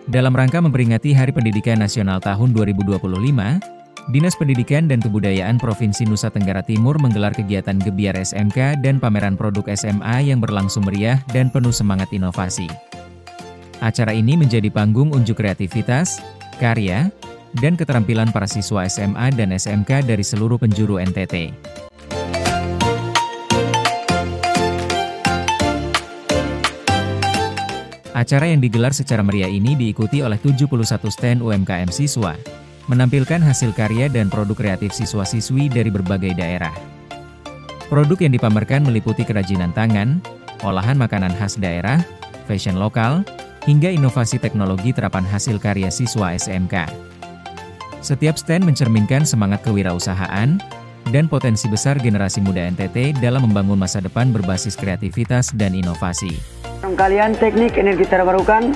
Dalam rangka memperingati Hari Pendidikan Nasional tahun 2025, Dinas Pendidikan dan Kebudayaan Provinsi Nusa Tenggara Timur menggelar kegiatan Gebiar SMK dan pameran produk SMA yang berlangsung meriah dan penuh semangat inovasi. Acara ini menjadi panggung unjuk kreativitas, karya, dan keterampilan para siswa SMA dan SMK dari seluruh penjuru NTT. Acara yang digelar secara meriah ini diikuti oleh 71 stand UMKM siswa, menampilkan hasil karya dan produk kreatif siswa-siswi dari berbagai daerah. Produk yang dipamerkan meliputi kerajinan tangan, olahan makanan khas daerah, fashion lokal, hingga inovasi teknologi terapan hasil karya siswa SMK. Setiap stand mencerminkan semangat kewirausahaan dan potensi besar generasi muda NTT dalam membangun masa depan berbasis kreativitas dan inovasi. Kalian Teknik Energi Terbarukan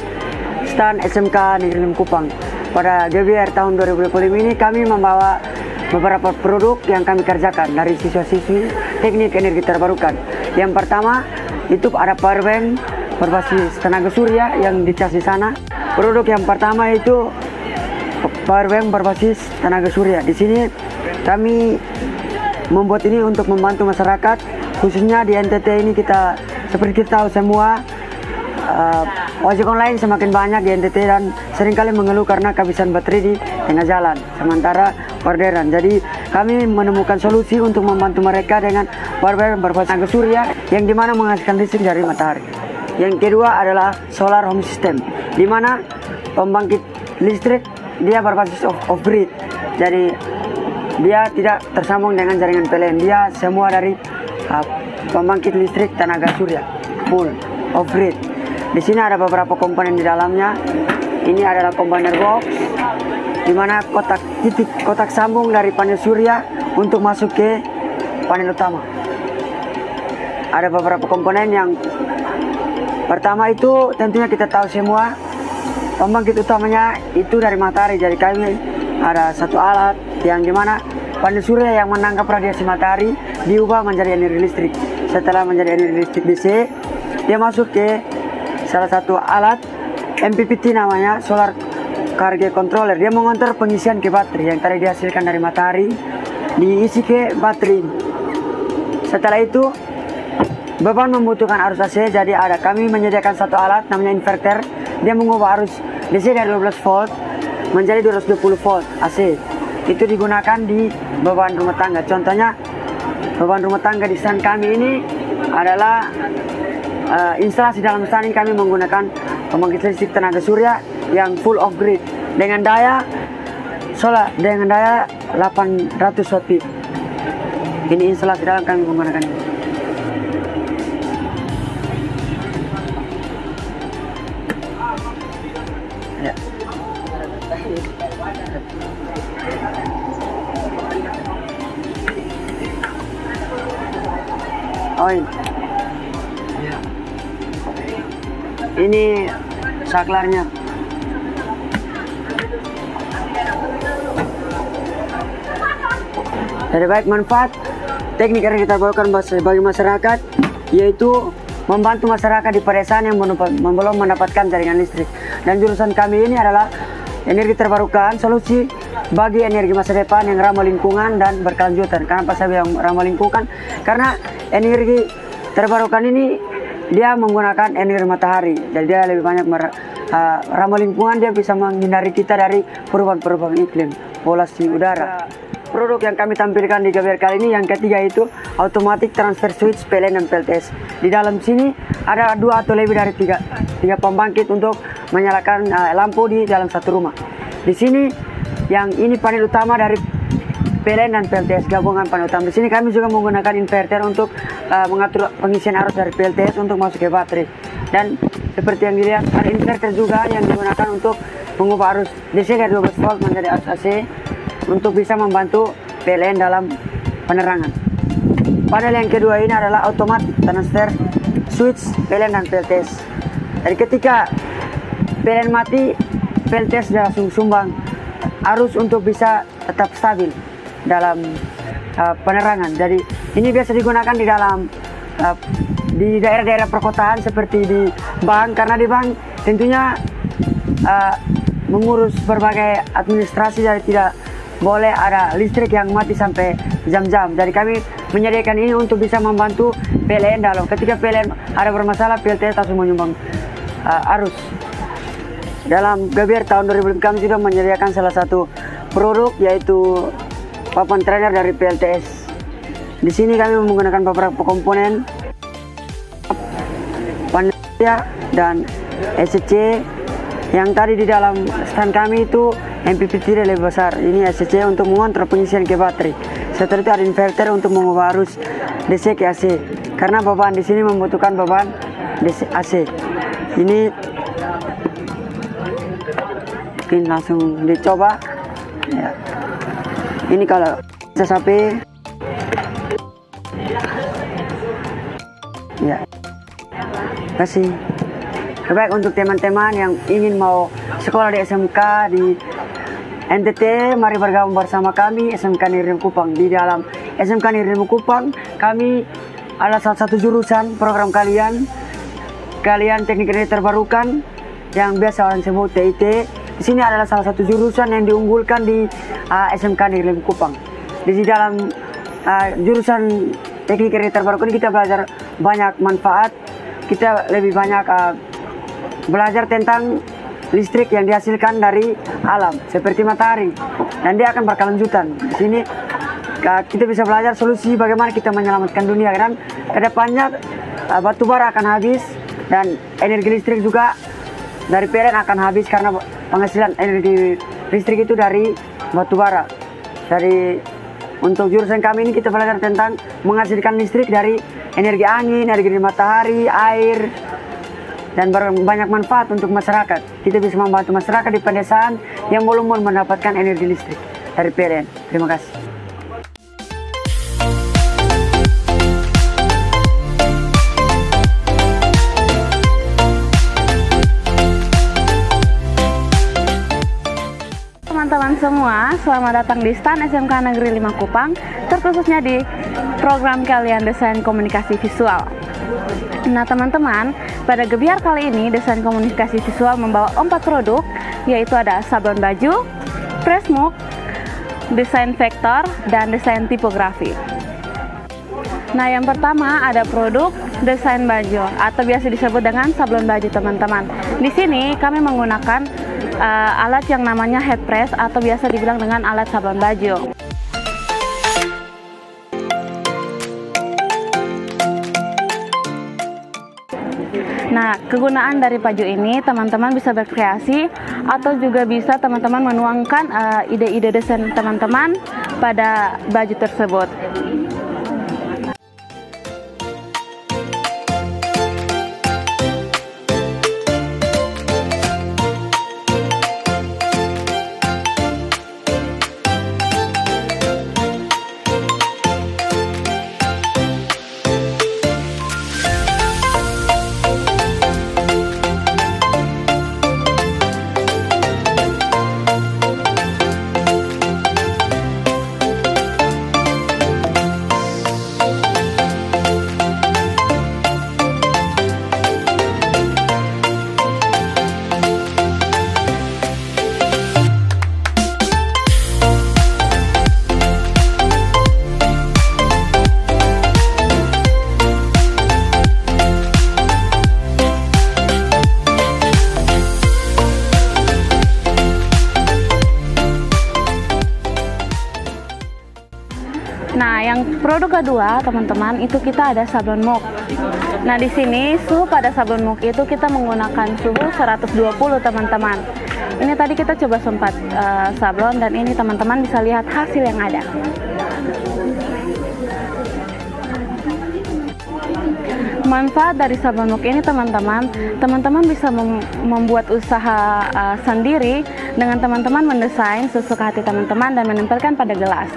stand SMK Negeri 6 Kupang. Pada GBR tahun 2025 ini kami membawa beberapa produk yang kami kerjakan dari siswa-siswi Teknik Energi Terbarukan. Yang pertama itu ada powerbank berbasis tenaga surya yang dicas di sana. Produk yang pertama itu powerbank berbasis tenaga surya. Di sini kami membuat ini untuk membantu masyarakat, khususnya di NTT ini seperti kita tahu semua, ojek online semakin banyak di NTT dan seringkali mengeluh karena kehabisan baterai di tengah jalan, sementara orderan. Jadi kami menemukan solusi untuk membantu mereka dengan powerbank berbasis tenaga surya yang dimana menghasilkan listrik dari matahari. Yang kedua adalah solar home system, dimana pembangkit listrik dia berbasis off-grid. Jadi dia tidak tersambung dengan jaringan PLN, dia semua dari pembangkit listrik tenaga surya, full off-grid. Di sini ada beberapa komponen di dalamnya. Ini adalah kombiner box, di mana kotak sambung dari panel surya untuk masuk ke panel utama. Ada beberapa komponen yang pertama itu tentunya kita tahu semua, pembangkit utamanya itu dari matahari. Jadi kami ada satu alat yang dimana panel surya yang menangkap radiasi matahari diubah menjadi energi listrik. Setelah menjadi energi listrik DC, dia masuk ke salah satu alat MPPT namanya Solar Charge Controller. Dia mengontrol pengisian ke baterai yang tadi dihasilkan dari matahari, diisi ke baterai. Setelah itu beban membutuhkan arus AC, jadi kami menyediakan satu alat namanya inverter. Dia mengubah arus DC dari 12 volt menjadi 220 volt AC. Itu digunakan di beban rumah tangga. Contohnya beban rumah tangga di stand kami ini adalah instalasi dalam stand ini kami menggunakan pembangkit listrik tenaga surya yang full off grid dengan daya 800 watt peak. Ini instalasi dalam kami menggunakan ini. Ya. Oh ini saklarnya. Dari baik manfaat teknik yang kita bawakan bagi masyarakat, yaitu membantu masyarakat di pedesaan yang belum mendapatkan jaringan listrik. Dan jurusan kami ini adalah energi terbarukan, solusi bagi energi masa depan yang ramah lingkungan dan berkelanjutan. Kenapa saya bilang ramah lingkungan? Karena energi terbarukan ini dia menggunakan energi matahari, jadi dia lebih banyak ramah lingkungan. Dia bisa menghindari kita dari perubahan iklim, polusi udara. Produk yang kami tampilkan di GBR kali ini yang ketiga itu automatic transfer switch PLN dan PLTS. Di dalam sini ada 2 atau lebih dari 3 pembangkit untuk menyalakan lampu di dalam satu rumah. Di sini yang ini panel utama dari PLN dan PLTS, gabungan panel utama. Di sini kami juga menggunakan inverter untuk mengatur pengisian arus dari PLTS untuk masuk ke baterai. Dan seperti yang dilihat ada inverter juga yang digunakan untuk mengubah arus DC dari 12 volt menjadi arus AC untuk bisa membantu PLN dalam penerangan. Panel yang kedua ini adalah automatic transfer switch PLN dan PLTS. Jadi ketika PLN mati, PLTS langsung sumbang arus untuk bisa tetap stabil dalam penerangan. Jadi ini biasa digunakan di dalam di daerah-daerah perkotaan seperti di bank, karena di bank tentunya mengurus berbagai administrasi, jadi tidak boleh ada listrik yang mati sampai jam-jam. Jadi kami menyediakan ini untuk bisa membantu PLN dalam ketika PLN ada bermasalah, PLTS langsung menyumbang arus. Dalam GBR tahun 2000 kami sudah menyediakan salah satu produk yaitu papan trainer dari PLTS. Di sini kami menggunakan beberapa komponen panitia dan SCC. Yang tadi di dalam stand kami itu MPPT lebih besar. Ini SCC untuk mengontrol pengisian ke baterai. Setelah itu ada inverter untuk mengubah arus DC ke AC. Karena beban di sini membutuhkan beban DC AC. Ini mungkin langsung dicoba. Ya. Ini kalau sampai ya kasih. Baik untuk teman-teman yang ingin mau sekolah di SMK di NTT, mari bergabung bersama kami SMK Negeri Likupang. Di dalam SMK Negeri Likupang kami adalah salah satu jurusan program kalian teknik energi terbarukan yang biasa orang sebut TIT. Di sini adalah salah satu jurusan yang diunggulkan di SMK Negeri Likupang. Di dalam jurusan teknik energi terbarukan ini kita belajar banyak manfaat, kita lebih banyak belajar tentang listrik yang dihasilkan dari alam seperti matahari, dan dia akan berkelanjutan. Di sini kita bisa belajar solusi bagaimana kita menyelamatkan dunia, dan kedepannya batu bara akan habis dan energi listrik juga dari PLN akan habis karena penghasilan energi listrik itu dari batu bara. Jadi untuk jurusan kami ini kita belajar tentang menghasilkan listrik dari energi angin, energi matahari, air, dan banyak manfaat untuk masyarakat. Kita bisa membantu masyarakat di pedesaan yang belum mendapatkan energi listrik dari PLN. Terima kasih. Teman-teman semua, selamat datang di stand SMK Negeri Likupang, terkhususnya di program kalian Desain Komunikasi Visual. Nah teman-teman, pada Gebiar kali ini Desain Komunikasi Visual membawa 4 produk, yaitu ada sablon baju, pressmuk, desain vektor, dan desain tipografi. Nah yang pertama ada produk desain baju atau biasa disebut dengan sablon baju teman-teman. Di sini kami menggunakan alat yang namanya head press atau biasa dibilang dengan alat sablon baju. Nah, kegunaan dari baju ini teman-teman bisa berkreasi atau juga bisa teman-teman menuangkan ide-ide desain teman-teman pada baju tersebut. Nah, yang produk kedua, teman-teman, itu kita ada sablon muk. Nah, di sini suhu pada sablon muk itu kita menggunakan suhu 120, teman-teman. Ini tadi kita coba sempat sablon dan ini teman-teman bisa lihat hasil yang ada. Manfaat dari sablon muk ini teman-teman bisa membuat usaha sendiri dengan teman-teman mendesain sesuka hati teman-teman dan menempelkan pada gelas.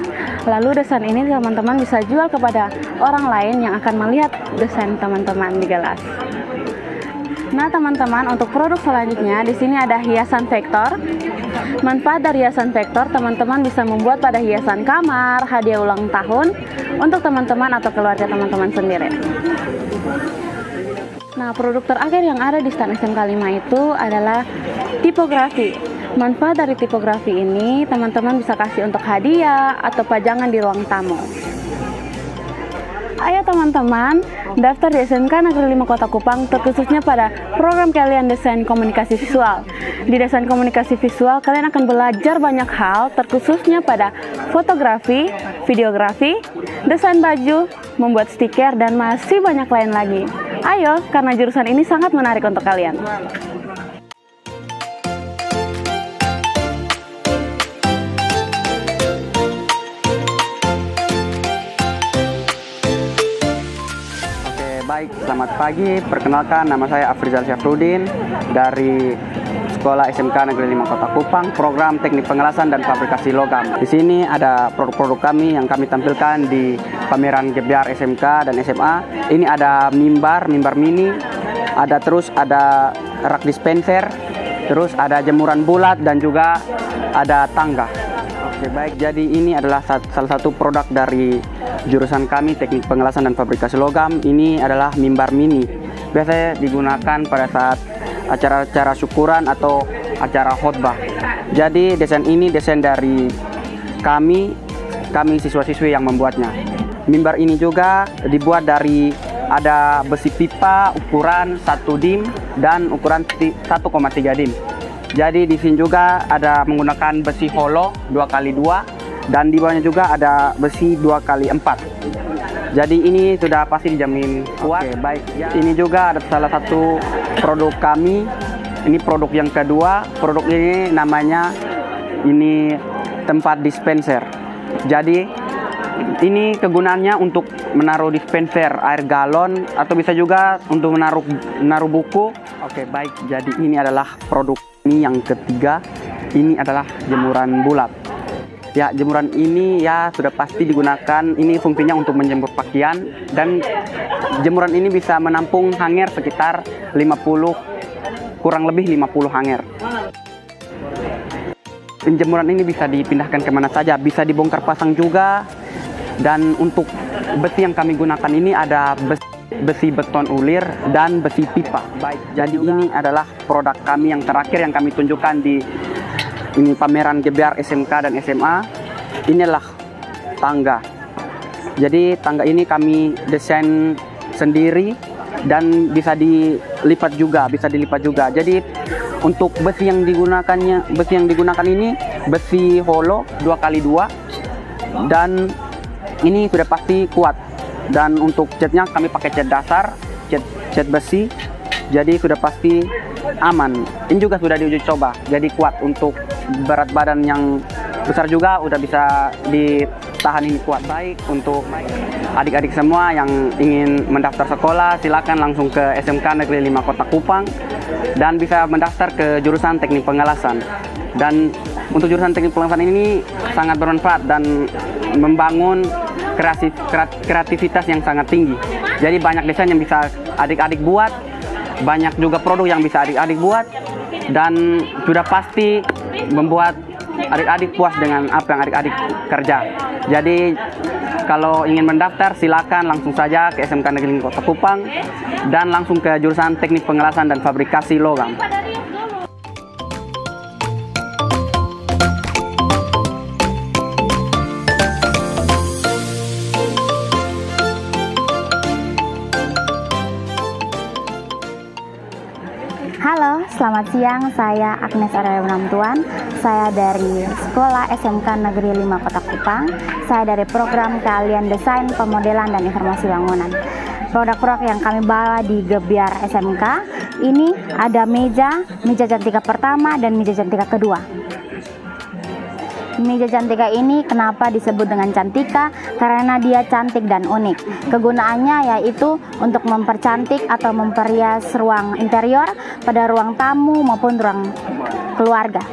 Lalu desain ini teman-teman bisa jual kepada orang lain yang akan melihat desain teman-teman di gelas. Nah teman-teman, untuk produk selanjutnya di sini ada hiasan vektor. Manfaat dari hiasan vektor, teman-teman bisa membuat pada hiasan kamar, hadiah ulang tahun untuk teman-teman atau keluarga teman-teman sendiri. Nah, produk terakhir yang ada di stand SMK 5 itu adalah tipografi. Manfaat dari tipografi ini teman-teman bisa kasih untuk hadiah atau pajangan di ruang tamu. Ayo teman-teman, daftar di SMK Negeri 5 Kota Kupang terkhususnya pada program kalian desain komunikasi visual. Di desain komunikasi visual, kalian akan belajar banyak hal terkhususnya pada fotografi, videografi, desain baju, membuat stiker, dan masih banyak lain lagi. Ayo, karena jurusan ini sangat menarik untuk kalian. Baik, selamat pagi. Perkenalkan, nama saya Afrizal Syafruddin dari Sekolah SMK Negeri 5 Kota Kupang, program Teknik Pengelasan dan Fabrikasi Logam. Di sini ada produk-produk kami yang kami tampilkan di pameran Gebyar SMK dan SMA. Ini ada mimbar mini, ada rak dispenser, terus ada jemuran bulat dan juga ada tangga. Oke, baik. Jadi ini adalah salah satu produk dari jurusan kami Teknik Pengelasan dan Fabrikasi Logam. Ini adalah mimbar mini. Biasanya digunakan pada saat acara-acara syukuran atau acara khotbah. Jadi desain ini desain dari kami siswa-siswi yang membuatnya. Mimbar ini juga dibuat dari ada besi pipa ukuran 1 dim dan ukuran 1,3 dim. Jadi di sini juga ada menggunakan besi holo 2x2 dan di bawahnya juga ada besi 2x4. Jadi ini sudah pasti dijamin kuat. Oke, baik. Ini juga ada salah satu produk kami. Ini produk yang kedua. Produk ini namanya tempat dispenser. Jadi ini kegunaannya untuk menaruh dispenser air galon atau bisa juga untuk menaruh buku. Oke, baik. Jadi ini adalah produk ini yang ketiga. Ini adalah jemuran bulat. Ya, jemuran ini ya sudah pasti digunakan. Ini fungsinya untuk menjemur pakaian dan jemuran ini bisa menampung hanger sekitar 50, kurang lebih 50 hanger. Jemuran ini bisa dipindahkan kemana saja, bisa dibongkar pasang juga. Dan untuk besi yang kami gunakan ini ada besi beton ulir dan besi pipa. Baik, jadi ini adalah produk kami yang terakhir yang kami tunjukkan di pameran Gebyar SMK dan SMA. Inilah tangga. Jadi tangga ini kami desain sendiri dan bisa dilipat juga. Jadi untuk besi yang digunakan ini besi holo 2x2 dan ini sudah pasti kuat. Dan untuk catnya kami pakai cat dasar, cat besi. Jadi sudah pasti aman. Ini juga sudah diuji coba, jadi kuat. Untuk berat badan yang besar juga udah bisa ditahan, ini kuat. Baik, untuk adik-adik semua yang ingin mendaftar sekolah, silakan langsung ke SMK Negeri 5 Kota Kupang dan bisa mendaftar ke jurusan Teknik Pengelasan. Dan untuk jurusan Teknik Pengelasan ini sangat bermanfaat dan membangun kreativitas yang sangat tinggi. Jadi banyak desain yang bisa adik-adik buat, banyak juga produk yang bisa adik-adik buat, dan sudah pasti membuat adik-adik puas dengan apa yang adik-adik kerja. Jadi kalau ingin mendaftar silakan langsung saja ke SMK Negeri Kota Kupang dan langsung ke jurusan Teknik Pengelasan dan Fabrikasi Logam. Halo, selamat siang. Saya Agnes Araya Menamtuan. Saya dari Sekolah SMK Negeri 5 Kota Kupang. Saya dari program Keahlian Desain, Pemodelan, dan Informasi Bangunan. Produk-produk yang kami bawa di Gebyar SMK ini ada meja Cantika pertama dan meja Cantika kedua. Meja Cantika ini kenapa disebut dengan Cantika? Karena dia cantik dan unik. Kegunaannya yaitu untuk mempercantik atau memperias ruang interior pada ruang tamu maupun ruang keluarga.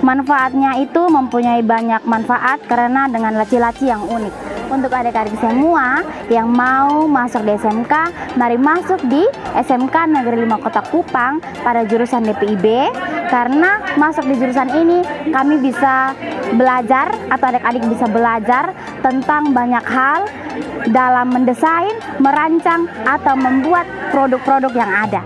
Manfaatnya itu mempunyai banyak manfaat karena dengan laci-laci yang unik. Untuk adik-adik semua yang mau masuk di SMK, mari masuk di SMK Negeri 5 Kota Kupang pada jurusan DPIB. Karena masuk di jurusan ini kami bisa belajar atau adik-adik bisa belajar tentang banyak hal dalam mendesain, merancang, atau membuat produk-produk yang ada.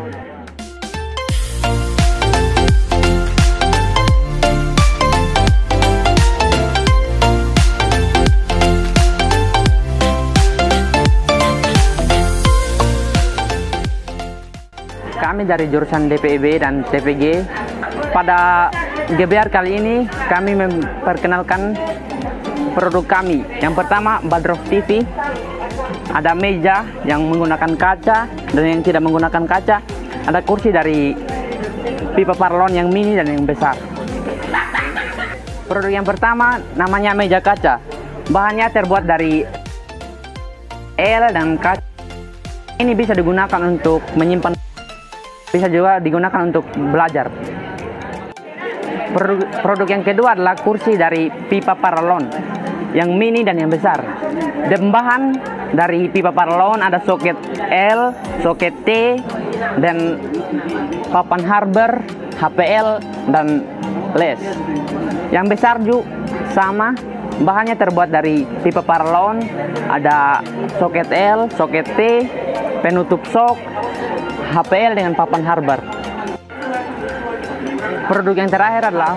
Kami dari jurusan DPIB dan TPG. Pada GBR kali ini kami memperkenalkan produk kami. Yang pertama Badrof TV. Ada meja yang menggunakan kaca dan yang tidak menggunakan kaca. Ada kursi dari pipa parlon yang mini dan yang besar. Produk yang pertama namanya meja kaca. Bahannya terbuat dari L dan kaca. Ini bisa digunakan untuk menyimpan, bisa juga digunakan untuk belajar. Produk yang kedua adalah kursi dari pipa paralon yang mini dan yang besar. Dan bahan dari pipa paralon ada soket L, soket T, dan papan harbor, HPL, dan les. Yang besar juga sama, bahannya terbuat dari pipa paralon, ada soket L, soket T, penutup sok, HPL dengan papan harbor. Produk yang terakhir adalah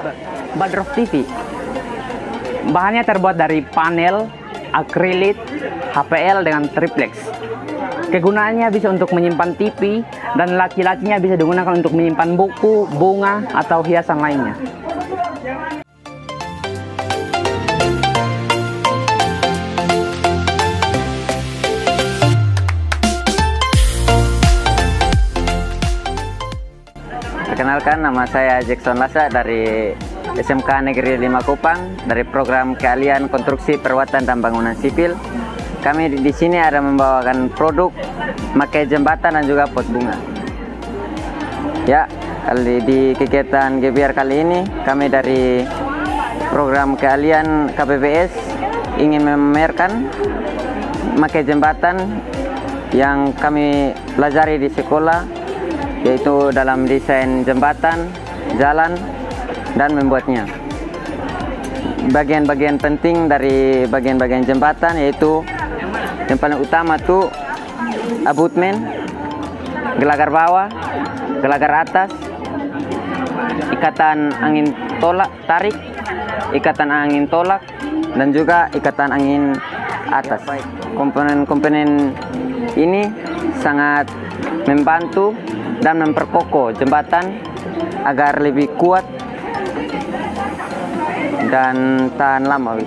Badrof TV. Bahannya terbuat dari panel, akrilit, HPL dengan triplex. Kegunaannya bisa untuk menyimpan TV dan laci-lacinya bisa digunakan untuk menyimpan buku, bunga, atau hiasan lainnya. Perkenalkan, nama saya Jackson Lasa dari SMK Negeri 5 Kupang dari program keahlian konstruksi, perawatan dan bangunan sipil. Kami di sini ada membawakan produk makai jembatan dan juga pot bunga. Ya, di kegiatan GBR kali ini kami dari program keahlian KPPS ingin memamerkan makai jembatan yang kami pelajari di sekolah, yaitu dalam desain jembatan, jalan, dan membuatnya. Bagian-bagian penting dari bagian-bagian jembatan yaitu yang paling utama tuh abutmen, gelagar bawah, gelagar atas, ikatan angin tolak tarik, ikatan angin tolak, dan juga ikatan angin atas. Komponen-komponen ini sangat membantu dan memperkokoh jembatan agar lebih kuat dan tahan lama.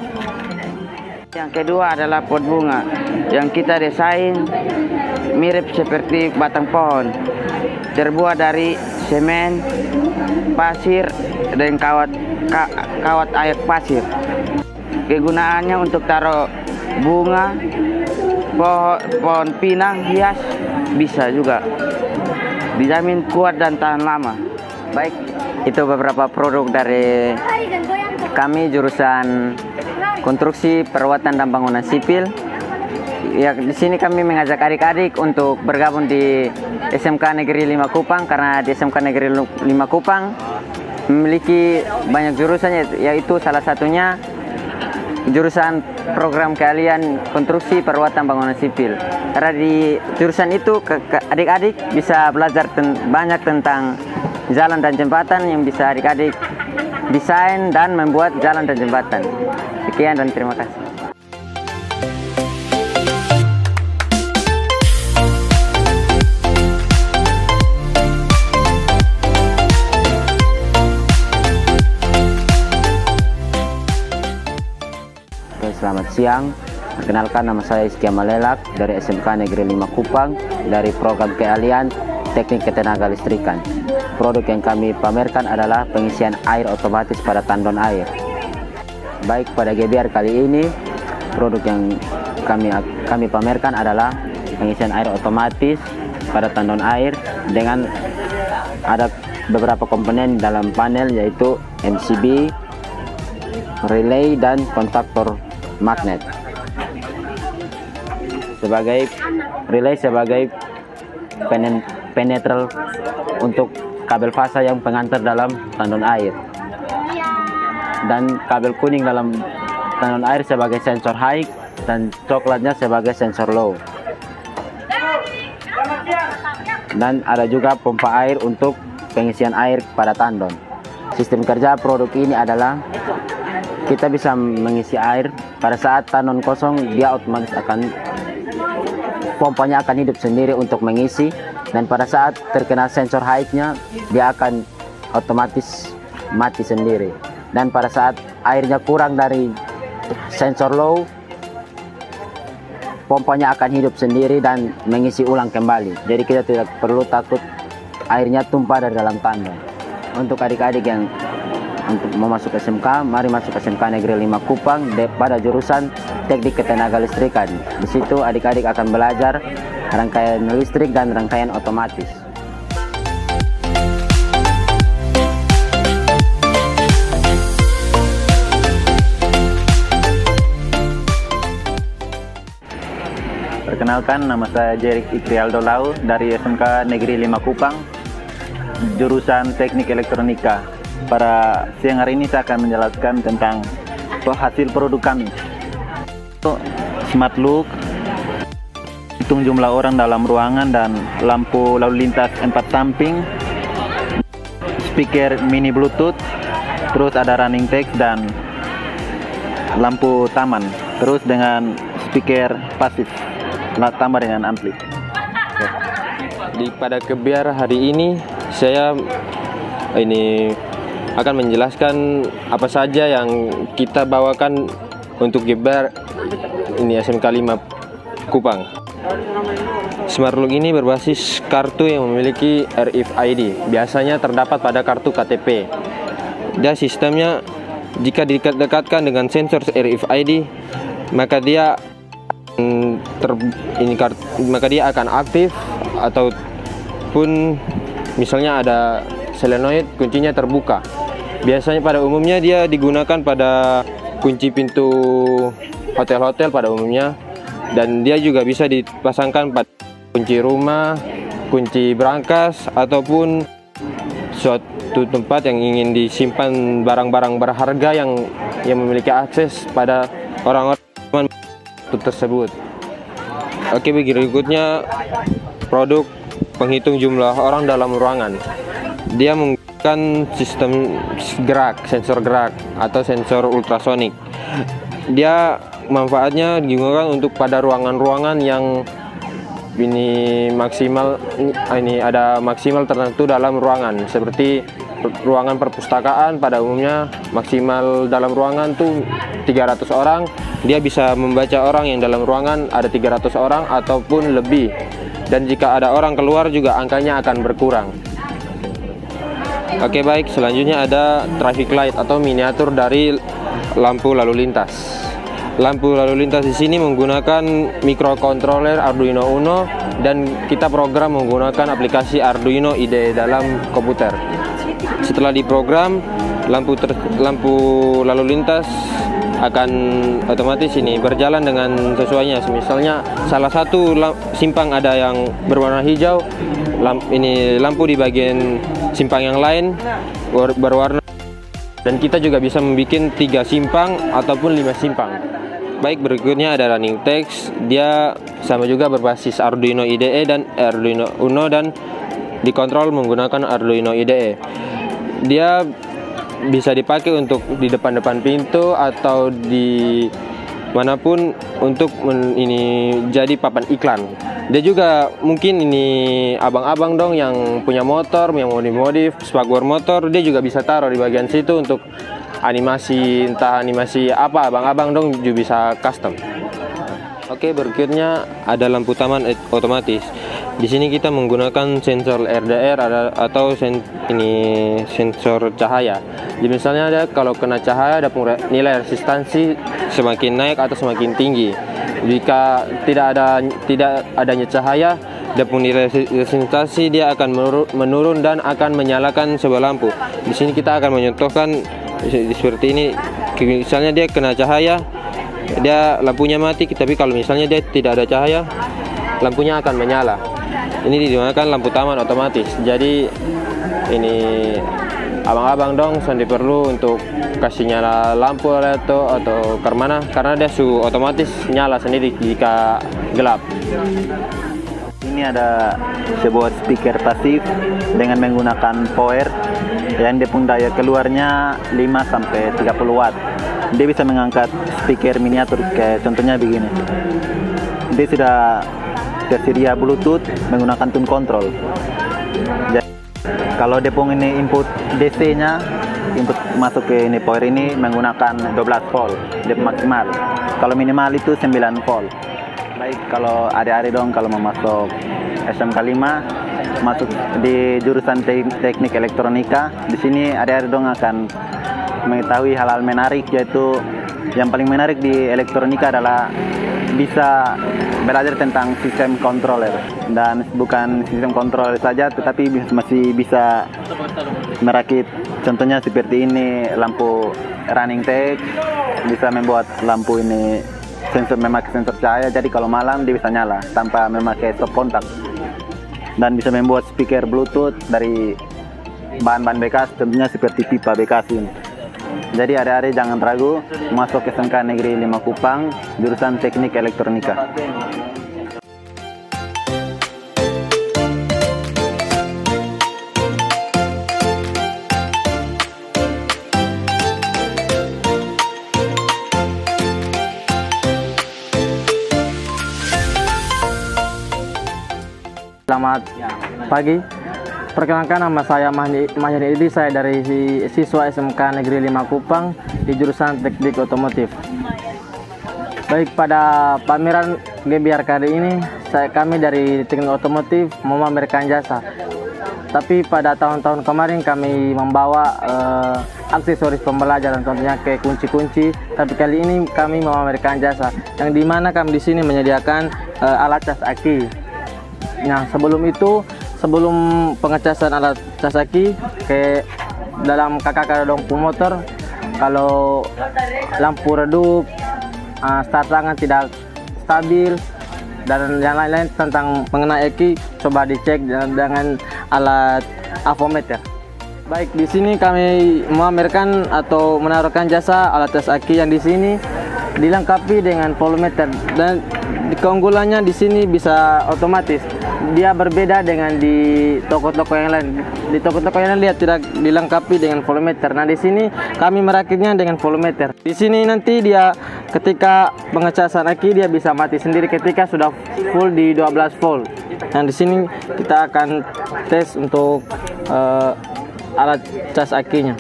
Yang kedua adalah pot bunga yang kita desain mirip seperti batang pohon, terbuat dari semen, pasir, dan kawat air pasir. Kegunaannya untuk taruh bunga, pohon pinang hias bisa juga. Dijamin kuat dan tahan lama. Baik, itu beberapa produk dari kami jurusan konstruksi, perawatan dan bangunan sipil. Ya, di sini kami mengajak adik-adik untuk bergabung di SMK Negeri 5 Kupang karena di SMK Negeri 5 Kupang memiliki banyak jurusan, yaitu salah satunya jurusan program keahlian konstruksi, perawatan bangunan sipil. Karena di jurusan itu adik-adik bisa belajar banyak tentang jalan dan jembatan yang bisa adik-adik desain dan membuat jalan dan jembatan. Sekian dan terima kasih. Selamat siang, perkenalkan nama saya Iskia Malelak dari SMK Negeri 5 Kupang dari program keahlian teknik ketenaga listrikan. Produk yang kami pamerkan adalah pengisian air otomatis pada tandon air. Baik, pada GBR kali ini produk yang kami pamerkan adalah pengisian air otomatis pada tandon air dengan ada beberapa komponen dalam panel, yaitu MCB, relay, dan kontaktor magnet. Sebagai relay sebagai penetral untuk kabel fasa yang pengantar dalam tandon air, dan kabel kuning dalam tandon air sebagai sensor high dan coklatnya sebagai sensor low. dan ada juga pompa air untuk pengisian air pada tandon. Sistem kerja produk ini adalah kita bisa mengisi air pada saat tandon kosong, dia otomatis pompanya akan hidup sendiri untuk mengisi, dan pada saat terkena sensor haidnya dia akan otomatis mati sendiri. Dan pada saat airnya kurang dari sensor low, pompanya akan hidup sendiri dan mengisi ulang kembali. Jadi kita tidak perlu takut airnya tumpah dari dalam tandon. Untuk adik-adik yang untuk mau masuk SMK, mari masuk SMK Negeri 5 Kupang pada jurusan Teknik Ketenaga Listrikan. Di situ adik-adik akan belajar rangkaian listrik dan rangkaian otomatis. Perkenalkan, nama saya Jerik Ikrialdo Lau dari SMK Negeri 5 Kupang, jurusan Teknik Elektronika. Pada siang hari ini saya akan menjelaskan tentang hasil produk kami. Smart Look, hitung jumlah orang dalam ruangan dan lampu lalu lintas 4 samping, speaker mini Bluetooth, terus ada running text dan lampu taman, terus dengan speaker pasif, tambah dengan ampli. Pada kebiar hari ini saya akan menjelaskan apa saja yang kita bawakan untuk gebiar ini SMK 5 Kupang. Smart Look ini berbasis kartu yang memiliki RFID. Biasanya terdapat pada kartu KTP. Dia sistemnya jika didekatkan dengan sensor RFID, maka dia akan aktif, ataupun misalnya ada solenoid, kuncinya terbuka. Biasanya pada umumnya dia digunakan pada kunci pintu hotel-hotel pada umumnya, dan dia juga bisa dipasangkan pada kunci rumah, kunci brankas, ataupun suatu tempat yang ingin disimpan barang-barang berharga yang memiliki akses pada orang-orang tersebut. Oke, berikutnya produk penghitung jumlah orang dalam ruangan. Dia menggunakan sistem gerak, sensor gerak atau sensor ultrasonik. Dia manfaatnya digunakan untuk pada ruangan-ruangan yang ada maksimal tertentu dalam ruangan, seperti ruangan perpustakaan. Pada umumnya maksimal dalam ruangan tuh 300 orang. Dia bisa membaca orang yang dalam ruangan ada 300 orang ataupun lebih, dan jika ada orang keluar juga angkanya akan berkurang. Oke, baik, selanjutnya ada traffic light atau miniatur dari lampu lalu lintas. Lampu lalu lintas di sini menggunakan microcontroller Arduino Uno, dan kita program menggunakan aplikasi Arduino IDE dalam komputer. Setelah diprogram, lampu lalu lintas akan otomatis berjalan dengan sesuainya. Misalnya salah satu simpang ada yang berwarna hijau, lampu di bagian simpang yang lain berwarna, dan kita juga bisa membuat 3 simpang ataupun 5 simpang. Baik, berikutnya ada running text. Dia sama juga berbasis Arduino IDE dan Arduino Uno, dan dikontrol menggunakan Arduino IDE. Dia bisa dipakai untuk di depan-depan pintu atau di manapun untuk jadi papan iklan. Dia juga mungkin abang-abang dong yang punya motor, yang mau dimodif, spakbor motor, dia juga bisa taruh di bagian situ untuk animasi, entah animasi apa, abang-abang dong juga bisa custom. Oke, berikutnya ada lampu taman otomatis. Di sini kita menggunakan sensor RDR atau sensor cahaya. Jadi misalnya kalau kena cahaya ada nilai resistansi semakin naik atau semakin tinggi. Jika tidak adanya cahaya, dia punya nilai resistansi dia akan menurun dan akan menyalakan sebuah lampu. Di sini kita akan menyontohkan seperti ini. Misalnya dia kena cahaya, dia lampunya mati, tapi kalau misalnya dia tidak ada cahaya, lampunya akan menyala. Ini digunakan lampu taman otomatis. Jadi abang-abang dong sandi perlu untuk kasih nyala lampu atau karena dia otomatis nyala sendiri jika gelap. ini ada sebuah speaker pasif dengan menggunakan power yang dia punya daya keluarnya 5 sampai 30 watt. Dia bisa mengangkat speaker miniatur kayak contohnya begini. Dia sudah tersedia Bluetooth menggunakan tune control. Jadi, kalau dia punya ini input DC-nya, input masuk ke ini power ini menggunakan 12 volt, dia maksimal. Kalau minimal itu 9 volt. Baik, kalau adik-adik dong kalau mau masuk SMK 5, masuk di jurusan teknik elektronika, di sini adik-adik dong akan mengetahui hal-hal menarik, yaitu yang paling menarik di elektronika adalah bisa belajar tentang sistem controller, dan bukan sistem controller saja tetapi masih bisa merakit contohnya seperti ini lampu running tag, bisa membuat lampu ini memakai sensor cahaya, jadi kalau malam dia bisa nyala tanpa memakai stop kontak, dan bisa membuat speaker Bluetooth dari bahan-bahan bekas tentunya seperti pipa bekas ini. Jadi adik-adik jangan ragu masuk ke SMK Negeri 5 Kupang jurusan Teknik Elektronika. Selamat pagi. Perkenalkan, nama saya Mahyani Idris, saya dari siswa SMK Negeri 5 Kupang di jurusan Teknik Otomotif. Baik, pada pameran GBR kali ini kami dari Teknik Otomotif memamerkan jasa. Tapi pada tahun-tahun kemarin kami membawa aksesoris pembelajaran, contohnya kayak kunci-kunci. Tapi kali ini kami memamerkan jasa, yang dimana kami di sini menyediakan alat cas aki. Nah, sebelum pengecasan alat cas aki, ke dalam kakak lampu motor, kalau lampu redup, start tangan tidak stabil, dan yang lain-lain tentang mengenai aki, coba dicek dengan alat avometer. Baik, di sini kami memamerkan atau menaruhkan jasa alat cas aki yang di sini dilengkapi dengan volumeter, dan keunggulannya di sini bisa otomatis. Dia berbeda dengan di toko-toko yang lain. Di toko-toko yang lain dia tidak dilengkapi dengan volumeter. Nah, di sini kami merakitnya dengan volumeter. Di sini nanti dia ketika pengecasan aki dia bisa mati sendiri ketika sudah full di 12 volt. Nah, di sini kita akan tes untuk alat cas akinya.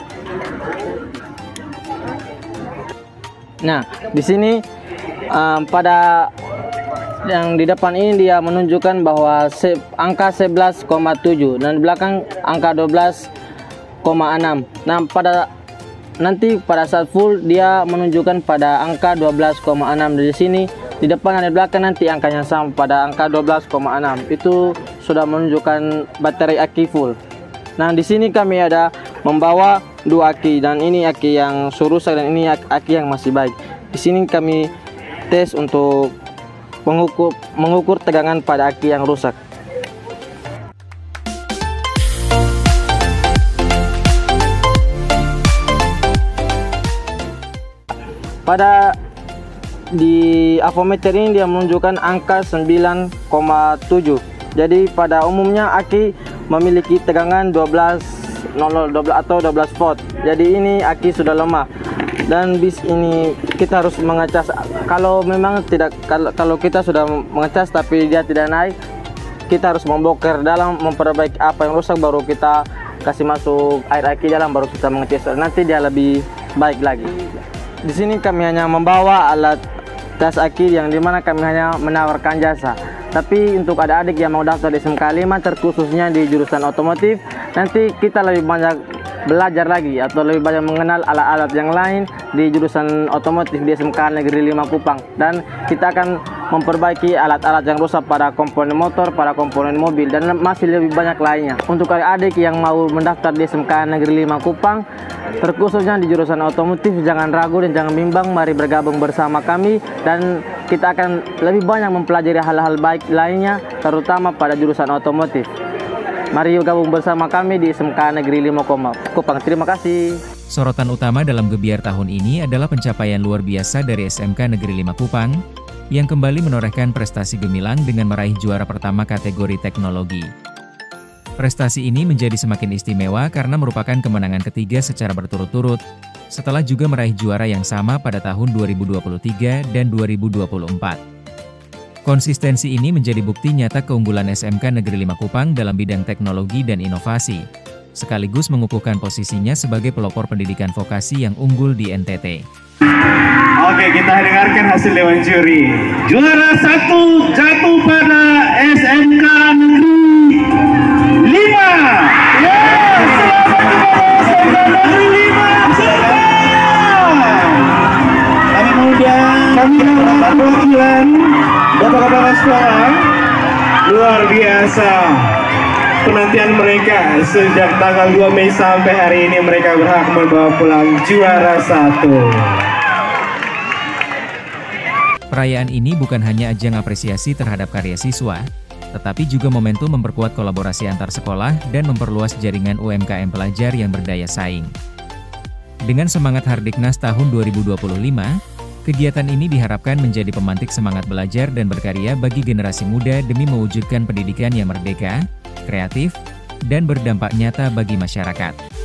Nah, di sini pada yang di depan ini dia menunjukkan bahwa angka 11,7 dan di belakang angka 12,6. Nah, nanti pada saat full dia menunjukkan pada angka 12,6. Dari sini di depan dan di belakang nanti angkanya sama pada angka 12,6. Itu sudah menunjukkan baterai aki full. Nah, di sini kami ada membawa 2 aki, dan ini aki yang rusak dan ini aki yang masih baik. Di sini kami tes untuk mengukur tegangan pada aki yang rusak. Pada di avometer ini dia menunjukkan angka 9,7. Jadi pada umumnya aki memiliki tegangan 12 atau 12 volt. Jadi ini aki sudah lemah. Dan bis ini kita harus mengecas. Kalau memang tidak, kalau kita sudah mengecas tapi dia tidak naik, kita harus membongkar dalam, memperbaiki apa yang rusak, baru kita kasih masuk air aki dalam, baru kita mengecas. Nanti dia lebih baik lagi. Di sini kami hanya membawa alat cas aki yang dimana kami hanya menawarkan jasa. Tapi untuk adik-adik yang mau daftar di SMK 5 terkhususnya di jurusan otomotif, nanti kita lebih banyak belajar lagi atau lebih banyak mengenal alat-alat yang lain di jurusan otomotif di SMK Negeri 5 Kupang, dan kita akan memperbaiki alat-alat yang rusak pada komponen motor, pada komponen mobil, dan masih lebih banyak lainnya. Untuk adik-adik yang mau mendaftar di SMK Negeri 5 Kupang terkhususnya di jurusan otomotif, jangan ragu dan jangan bimbang, mari bergabung bersama kami dan kita akan lebih banyak mempelajari hal-hal baik lainnya terutama pada jurusan otomotif. Mari gabung bersama kami di SMK Negeri 5 Kupang. Terima kasih. Sorotan utama dalam Gebiar tahun ini adalah pencapaian luar biasa dari SMK Negeri 5 Kupang, yang kembali menorehkan prestasi gemilang dengan meraih juara pertama kategori teknologi. Prestasi ini menjadi semakin istimewa karena merupakan kemenangan ketiga secara berturut-turut, setelah juga meraih juara yang sama pada tahun 2023 dan 2024. Konsistensi ini menjadi bukti nyata keunggulan SMK Negeri 5 Kupang dalam bidang teknologi dan inovasi, sekaligus mengukuhkan posisinya sebagai pelopor pendidikan vokasi yang unggul di NTT. Oke, kita dengarkan hasil Dewan Juri. Juara 1 jatuh pada SMK Negeri 5. Selamat kepada SMK Negeri 5. Kami kemudian perwakilan Bapak Kepala Sekolah. Luar biasa penantian mereka sejak tanggal 2 Mei sampai hari ini, mereka berhak membawa pulang juara 1. Perayaan ini bukan hanya ajang apresiasi terhadap karya siswa, tetapi juga momentum memperkuat kolaborasi antar sekolah dan memperluas jaringan UMKM pelajar yang berdaya saing. Dengan semangat Hardiknas tahun 2025, kegiatan ini diharapkan menjadi pemantik semangat belajar dan berkarya bagi generasi muda demi mewujudkan pendidikan yang merdeka, kreatif, dan berdampak nyata bagi masyarakat.